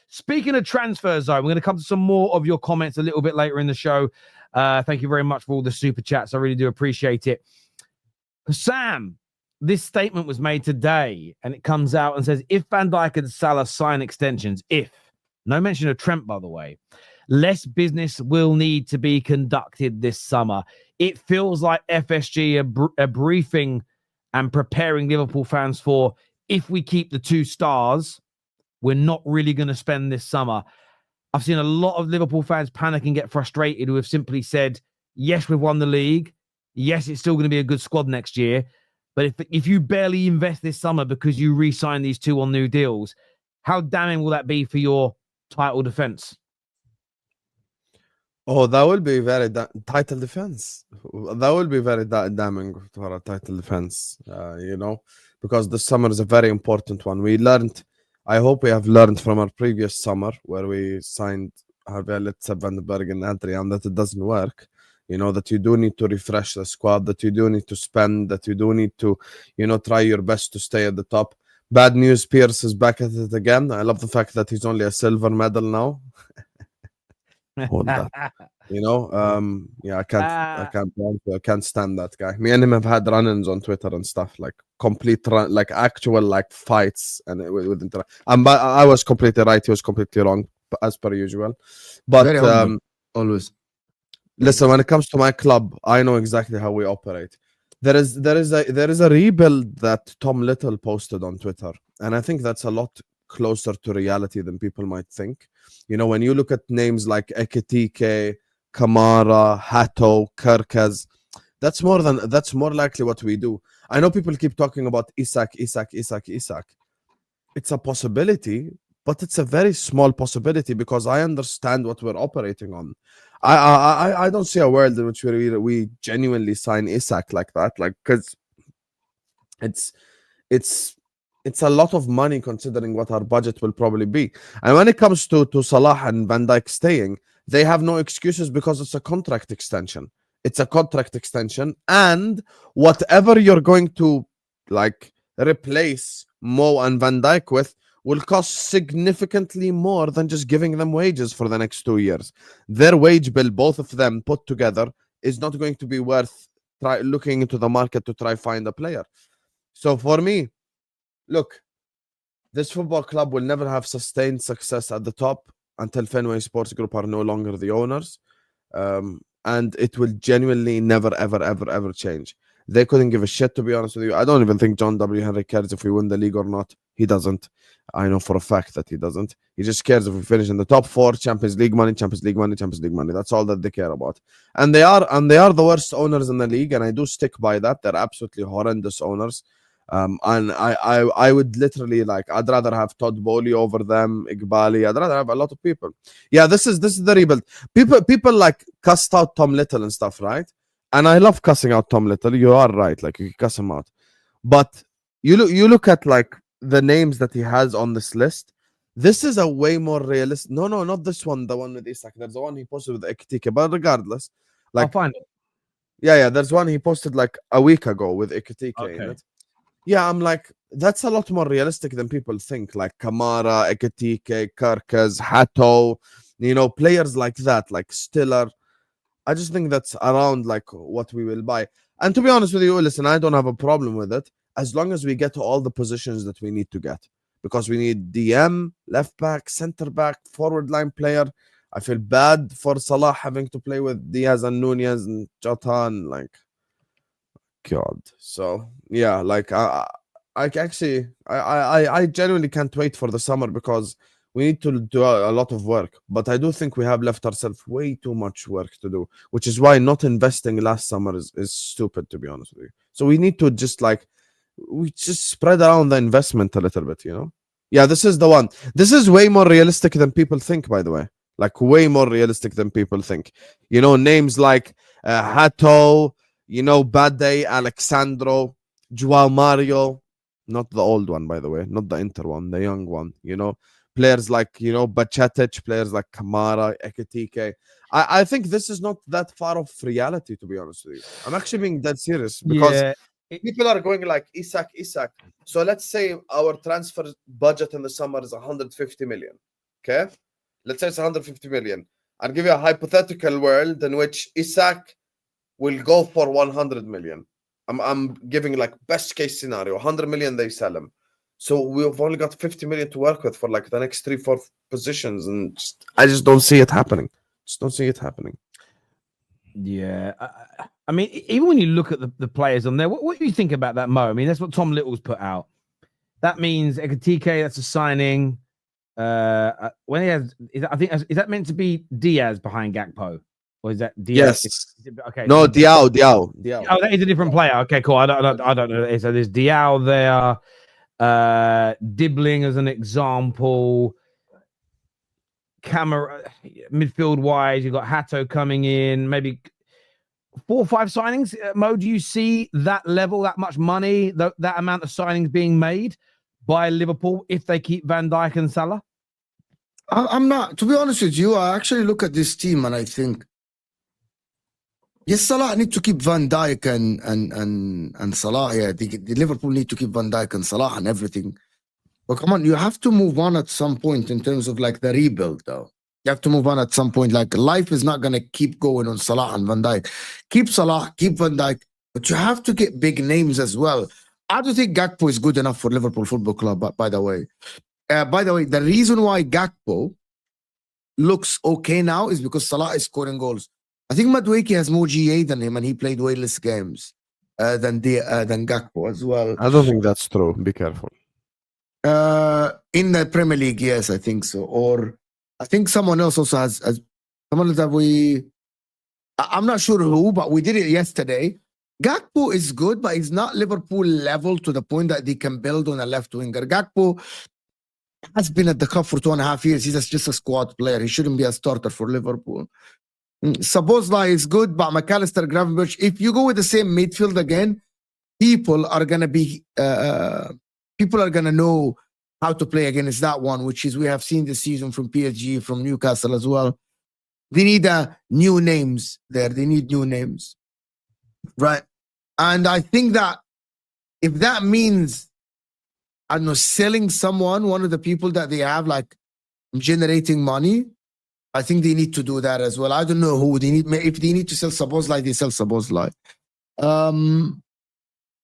Speaking of transfers, though, we're going to come to some more of your comments a little bit later in the show. Thank you very much for all the super chats. I really do appreciate it. Sam, this statement was made today, and it comes out and says, if Van Dijk and Salah sign extensions, no mention of Trent, by the way, less business will need to be conducted this summer. It feels like FSG are briefing and preparing Liverpool fans for, if we keep the 2 stars, we're not really going to spend this summer. I've seen a lot of Liverpool fans panic and get frustrated who have simply said, yes, we've won the league. Yes, it's still going to be a good squad next year. But if you barely invest this summer because you re-sign these 2 on new deals, how damning will that be for your title defense? Oh, that will be very title defense. That will be very damning for a title defense, because the summer is a very important one. We learned, I hope we have learned from our previous summer where we signed Harvey Elliott, Van den Berg, and Adrian that it doesn't work. That you do need to refresh the squad, that you do need to spend, that you do need to, try your best to stay at the top. Bad news, Pierce is back at it again. I love the fact that he's only a silver medal now. Hold that. I can't stand that guy. Me and him have had run-ins on Twitter and stuff, like actual fights, and I was completely right, he was completely wrong, as per usual. But always listen, when it comes to my club, I know exactly how we operate. There is a rebuild that Tom Little posted on Twitter, and I think that's a lot closer to reality than people might think. When you look at names like Ekitike, Kamara, Hato, Kerkez, that's more likely what we do. I know people keep talking about Isak. It's a possibility, but it's a very small possibility because I understand what we're operating on. I don't see a world in which we genuinely sign Isak like that, because it's a lot of money considering what our budget will probably be. And when it comes to Salah and Van Dijk staying, they have no excuses because it's a contract extension. It's a contract extension, and whatever you're going to replace Mo and Van Dijk with will cost significantly more than just giving them wages for the next 2 years. Their wage bill, both of them put together, is not going to be worth looking into the market to try find a player. So for me, look, this football club will never have sustained success at the top until Fenway Sports Group are no longer the owners. And it will genuinely never, ever, ever, ever change. They couldn't give a shit, to be honest with you. I don't even think John W. Henry cares if we win the league or not. He doesn't. I know for a fact that he doesn't. He just cares if we finish in the top 4, Champions League money, Champions League money, Champions League money. That's all that they care about. And they are the worst owners in the league, and I do stick by that. They're absolutely horrendous owners. And I would literally I'd rather have Todd Bowley over them, Iqbali. I'd rather have a lot of people. Yeah, this is the rebuild. People cussed out Tom Little and stuff, right? And I love cussing out Tom Little. You are right, you can cuss him out. But you look at the names that he has on this list. This is a way more realistic. No, not this one. The one with Isak. There's the one he posted with Ekitike. But regardless, I'll find it. Yeah. There's one he posted a week ago with Ekitike in it. Yeah, I'm that's a lot more realistic than people think. Kamara, Ekitike, Kerkez, Hato, players like that, Stiller. I just think that's around what we will buy. And to be honest with you, listen, I don't have a problem with it as long as we get to all the positions that we need to get. Because we need DM, left back, center back, forward line player. I feel bad for Salah having to play with Diaz and Nunez and Jota and God. So yeah, I genuinely can't wait for the summer because we need to do a lot of work. But I do think we have left ourselves way too much work to do, which is why not investing last summer is stupid, to be honest with you. So we need to just we just spread around the investment a little bit, Yeah, this is the one. This is way more realistic than people think, by the way. Way more realistic than people think. Names like Hato, Bade, Alexandro, Joao Mario, not the old one, by the way, not the Inter one, the young one, players Bacetic, players like Kamara, Ekitike. I think this is not that far off reality, to be honest with you. I'm actually being dead serious because people are going Isak. So let's say our transfer budget in the summer is 150 million. Okay, let's say it's 150 million. I'll give you a hypothetical world in which Isak will go for 100 million. I'm giving like best case scenario, 100 million they sell him. So we've only got 50 million to work with for like the next 3-4 positions, and I just don't see it happening. Just don't see it happening. Yeah, I mean, even when you look at the players on there, what do you think about that, Mo? I mean, that's what Tom Little's put out. That means Ekitike, that's a signing. When he has, is that meant to be Diaz behind Gakpo, or is that Diaz? Yes. Okay. No, So Diao. oh, that is a different player. Okay, cool. I don't know. So there's Diao there. Dibbling as an example. Camera midfield wise, you've got Hato coming in, maybe 4 or 5 signings. Mo, do you see that level, that much money, that amount of signings being made by Liverpool if they keep Van Dijk and Salah? I'm not, to be honest with you, I actually look at this team and I think, yes, Salah need to keep Van Dijk and Salah. Yeah, the Liverpool need to keep Van Dijk and Salah and everything. But come on, you have to move on at some point in terms of like the rebuild, though. You have to move on at some point. Like life is not going to keep going on Salah and Van Dijk. Keep Salah, keep Van Dijk, but you have to get big names as well. I don't think Gakpo is good enough for Liverpool Football Club, by the way. The reason why Gakpo looks okay now is because Salah is scoring goals. I think Madueke has more GA than him, and he played way less games than Gakpo as well. I don't think that's true. Be careful. In the Premier League, yes, I think so. Or I think someone else also has someone that I'm not sure who, but we did it yesterday. Gakpo is good, but he's not Liverpool level to the point that they can build on a left winger. Gakpo has been at the club for 2.5 years. He's just a squad player. He shouldn't be a starter for Liverpool. Szoboszlai is good, but McAllister, Gravenberch, if you go with the same midfield again, people are going to know how to play against that one, which is we have seen this season from PSG, from Newcastle as well. They need new names there. They need new names. Right. And I think that if that means, I don't know, selling someone, one of the people that they have, like generating money, I think they need to do that as well. I don't know who they need. If they need to sell Szoboszlai, they sell Szoboszlai.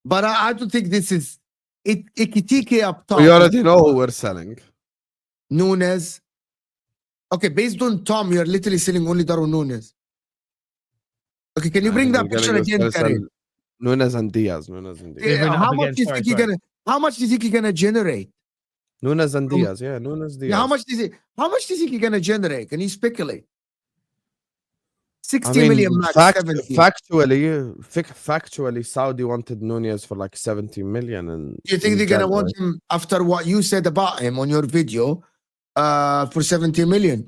But I don't think this is it. Ekitike up top. We already know who we're selling. Nunes. Okay, based on Tom, you're literally selling only Darwin Nunes. Okay, can you bring that picture again, Terry? Nunes and Diaz. Yeah, how much do you think you're gonna generate? Nunes and Diaz. Yeah, Nunes Diaz. Yeah, how much do you think you're gonna generate? Can you speculate? 60 million max, 70. Factually, Saudi wanted Nunez for like 70 million. And you think they're gonna want him after what you said about him on your video? For 70 million.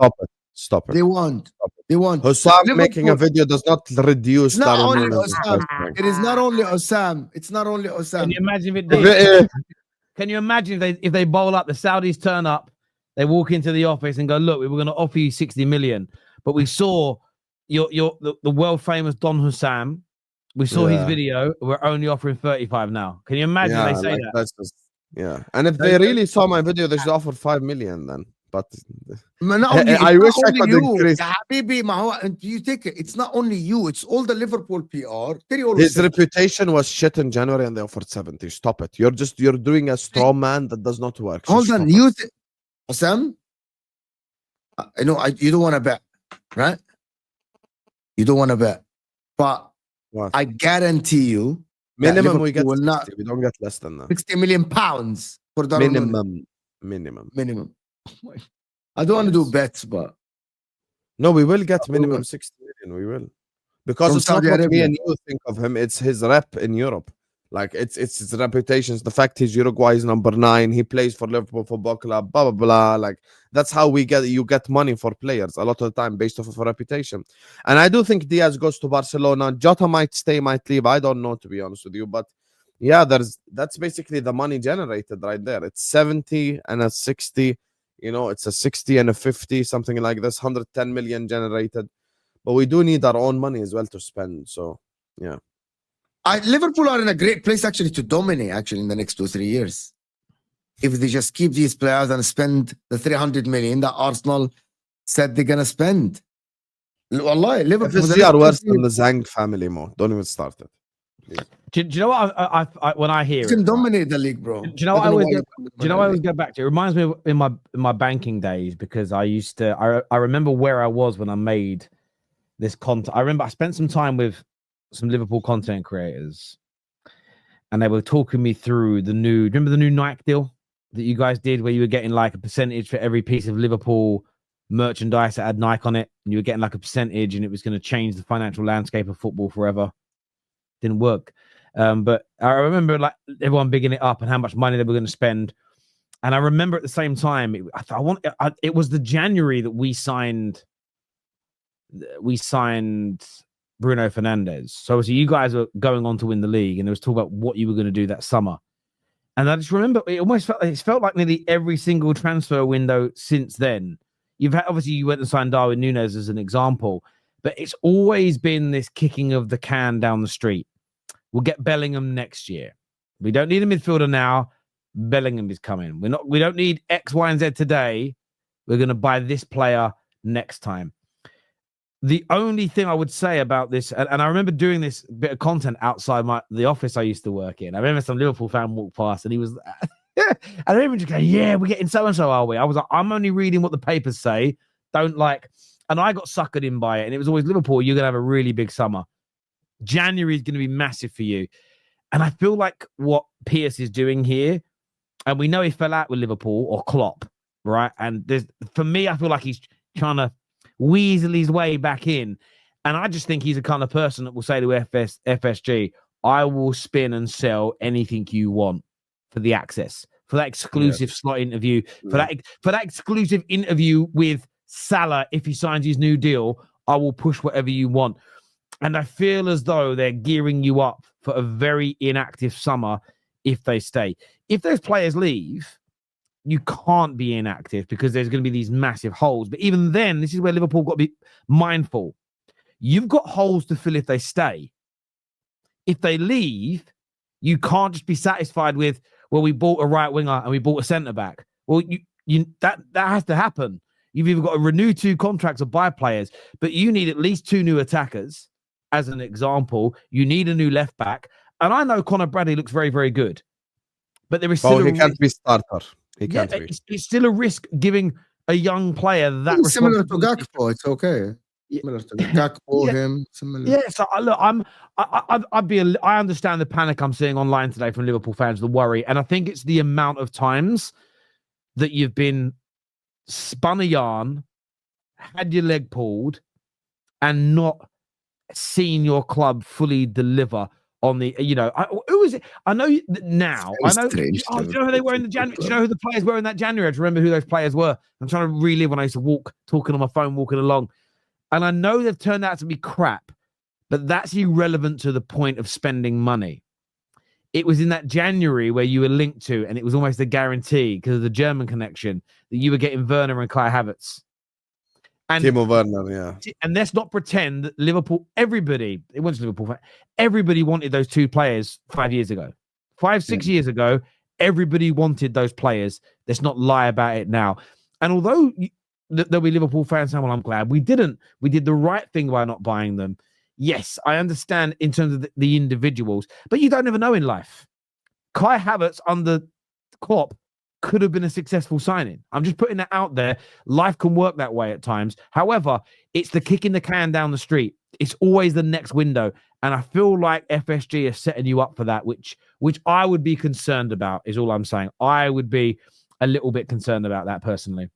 Stop it. They want. Hussam making a video does not reduce. Not only Hussam. It is not only Hussam. It's not only Hussam. Can you imagine if it did? Can you imagine if they bowl up, the Saudis turn up, they walk into the office and go, look, we were going to offer you 60 million, but we saw the world famous Don Hussam. We saw his video. We're only offering 35 now. Can you imagine they say that? That's just, and if they really saw my video, they should offer 5 million then. But I wish I could increase. You take it. It's not only you. It's all the Liverpool PR. His reputation was shit in January, and they offered 70. Stop it. You're doing a straw man that does not work. Hold on, Sam. I know you don't want to bet, right? You don't want to bet, but what? I guarantee you, minimum we get 60. We don't get less than that. 60 million pounds for Darwin. Minimum. I don't want to do bets, but no, we will get minimum 60 million. We will, because from it's Saudi not what me and you think of him. It's his rep in Europe. Like it's his reputation. The fact he's Uruguay's number 9. He plays for Liverpool Football Club. Blah blah blah. Like that's how you get money for players a lot of the time based off of a reputation. And I do think Diaz goes to Barcelona. Jota might stay, might leave. I don't know, to be honest with you, but. Yeah, that's basically the money generated right there. It's 70 and a 60, it's a 60 and a 50, something like this, 110 million generated. But we do need our own money as well to spend. So, yeah. Liverpool are in a great place actually to dominate in the next 2-3 years. if they just keep these players and spend the 300 million that Arsenal said they're gonna spend. Wallahi, Liverpool. FSG are worse than the Zhang family, Mo. Don't even start it. Please. Do you know what I when I hear You can it, right? dominate the league, bro. Do you know what I always go? Do you know what I always go? go back to? It reminds me of in my banking days because I used to. I remember where I was when I made this content. I remember I spent some time with some Liverpool content creators, and they were talking me through the new. Remember the new Nike deal that you guys did, where you were getting like a percentage for every piece of Liverpool merchandise that had Nike on it, and you were getting like a percentage, and it was going to change the financial landscape of football forever. Didn't work. But I remember like everyone bigging it up and how much money they were going to spend. And I remember at the same time, it was the January that we signed Bruno Fernandes. So obviously you guys were going on to win the league, and there was talk about what you were going to do that summer. And I just remember it felt like nearly every single transfer window since then. You've had, obviously you went and signed Darwin Núñez as an example, but it's always been this kicking of the can down the street. We'll get Bellingham next year. We don't need a midfielder now. Bellingham is coming. We don't need X, Y, and Z today. We're going to buy this player next time. The only thing I would say about this, and I remember doing this bit of content outside the office I used to work in. I remember some Liverpool fan walked past and he was, I remember just going, yeah, we're getting so-and-so, are we? I was like, I'm only reading what the papers say. Don't like, and I got suckered in by it. And it was always Liverpool, you're going to have a really big summer. January is going to be massive for you. And I feel like what Pierce is doing here, and we know he fell out with Liverpool or Klopp, right? And for me, I feel like he's trying to weasel his way back in. And I just think he's the kind of person that will say to FSG, I will spin and sell anything you want for the access, for that exclusive slot interview, for that exclusive interview with Salah. If he signs his new deal, I will push whatever you want. And I feel as though they're gearing you up for a very inactive summer if they stay. If those players leave, you can't be inactive because there's going to be these massive holes. But even then, this is where Liverpool got to be mindful. You've got holes to fill if they stay. If they leave, you can't just be satisfied with, well, we bought a right winger and we bought a centre back. Well, that has to happen. You've either got to renew 2 contracts or buy players, but you need at least 2 new attackers. As an example, you need a new left back. And I know Conor Bradley looks very, very good. But there is still he can't be starter. He can't be. It's still a risk giving a young player that similar to Gakpo. It's okay. Similar to Gakpo, him. Similar. Yeah. So look, I understand the panic I'm seeing online today from Liverpool fans, the worry, and I think it's the amount of times that you've been spun a yarn, had your leg pulled, and not seen your club fully deliver on the, who is it? I know now. I know. Do you know who they were in the January? Do you know who the players were in that January? I remember who those players were. I'm trying to relive when I used to talking on my phone, walking along. And I know they've turned out to be crap, but that's irrelevant to the point of spending money. It was in that January where you were linked to, and it was almost a guarantee because of the German connection that you were getting Werner and Kai Havertz. And Timo Werner, yeah. And let's not pretend that Liverpool, everybody wanted those 2 players 5 years ago. 5-6 years ago, everybody wanted those players. Let's not lie about it now. And although there'll be Liverpool fans saying, well, I'm glad we didn't. We did the right thing by not buying them. Yes, I understand in terms of the individuals, but you don't ever know in life. Kai Havertz under Klopp could have been a successful signing. I'm just putting that out there. Life can work that way at times. However, it's the kicking the can down the street. It's always the next window. And I feel like FSG is setting you up for that, which I would be concerned about, is all I'm saying. I would be a little bit concerned about that personally.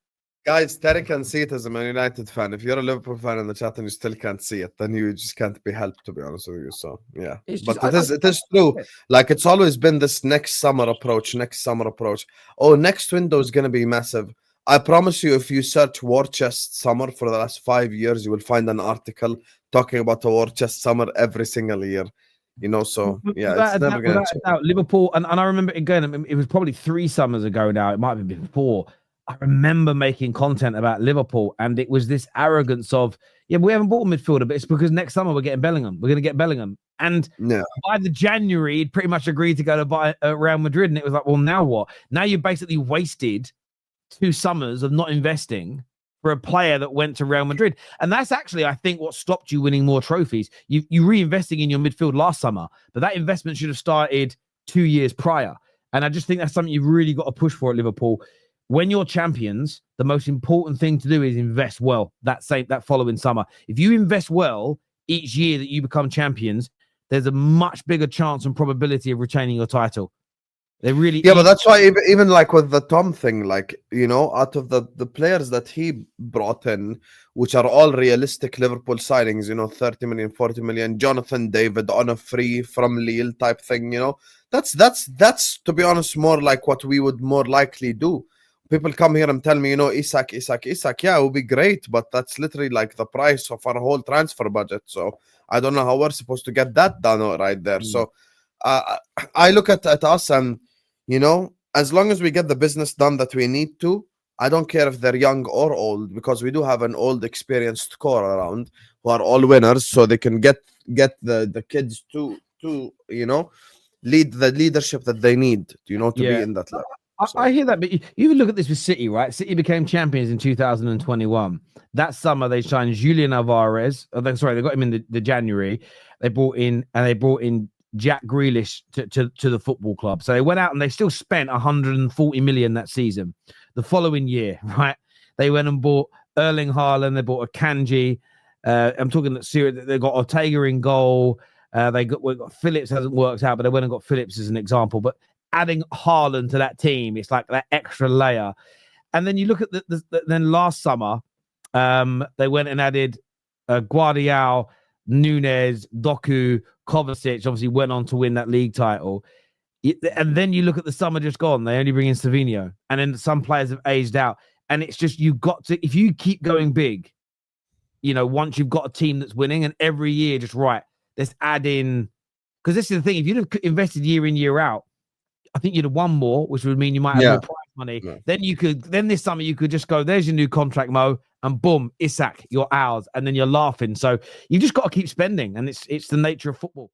Guys, Terry can see it as a Man United fan. If you're a Liverpool fan in the chat and you still can't see it, then you just can't be helped, to be honest with you. So, yeah. But it is true. Like, it's always been this next summer approach. Oh, next window is going to be massive. I promise you, if you search war chest summer for the last 5 years, you will find an article talking about a war chest summer every single year. So, yeah, it's never going to change. Liverpool, and I remember, again, it was probably 3 summers ago now. It might have been 4. I remember making content about Liverpool, and it was this arrogance of, we haven't bought a midfielder, but it's because next summer we're getting Bellingham. We're going to get Bellingham. And Yeah. by the January, he'd pretty much agreed to go to buy Real Madrid. And it was like, well, now what? Now you've basically wasted 2 summers of not investing for a player that went to Real Madrid. And that's actually, I think, what stopped you winning more trophies. You reinvesting in your midfield last summer, but that investment should have started 2 years prior. And I just think that's something you've really got to push for at Liverpool. When you're champions, the most important thing to do is invest well that following summer. If you invest well each year that you become champions, there's a much bigger chance and probability of retaining your title. They really, yeah, but that's why even like with the Tom thing, like, you know, out of the players that he brought in, which are all realistic Liverpool signings, you know, 30 million, 40 million, Jonathan David on a free from Lille type thing, you know, that's to be honest more like what we would more likely do. People come here and tell me, you know, Isak, yeah, it would be great, but that's literally like the price of our whole transfer budget. So I don't know how we're supposed to get that done right there. So I look at us and, you know, as long as we get the business done that we need to, I don't care if they're young or old, because we do have an old experienced core around who are all winners, so they can get the kids to you know, lead the leadership that they need, you know, to be in that level. I hear that, but you even look at this with City, right? City became champions in 2021. That summer, they signed Julian Alvarez. They got him in the January. They brought in Jack Grealish to the football club. So they went out and they still spent 140 million that season. The following year, right? They went and bought Erling Haaland. They bought Akanji. I'm talking that Syria. They got Ortega in goal. They got Phillips, hasn't worked out, but they went and got Phillips as an example. But adding Haaland to that team, it's like that extra layer. And then you look at then last summer, they went and added Guardiola, Nunes, Doku, Kovacic. Obviously went on to win that league title. And then you look at the summer just gone, they only bring in Savinho, and then some players have aged out. And it's just, you've got to, if you keep going big, you know, once you've got a team that's winning, and every year just let's add in, because this is the thing, if you'd have invested year in, year out, I think you'd have won more, which would mean you might have more prize money. Yeah. Then this summer you could just go, there's your new contract, Mo, and boom, Isak, you're ours, and then you're laughing. So you've just got to keep spending, and it's the nature of football.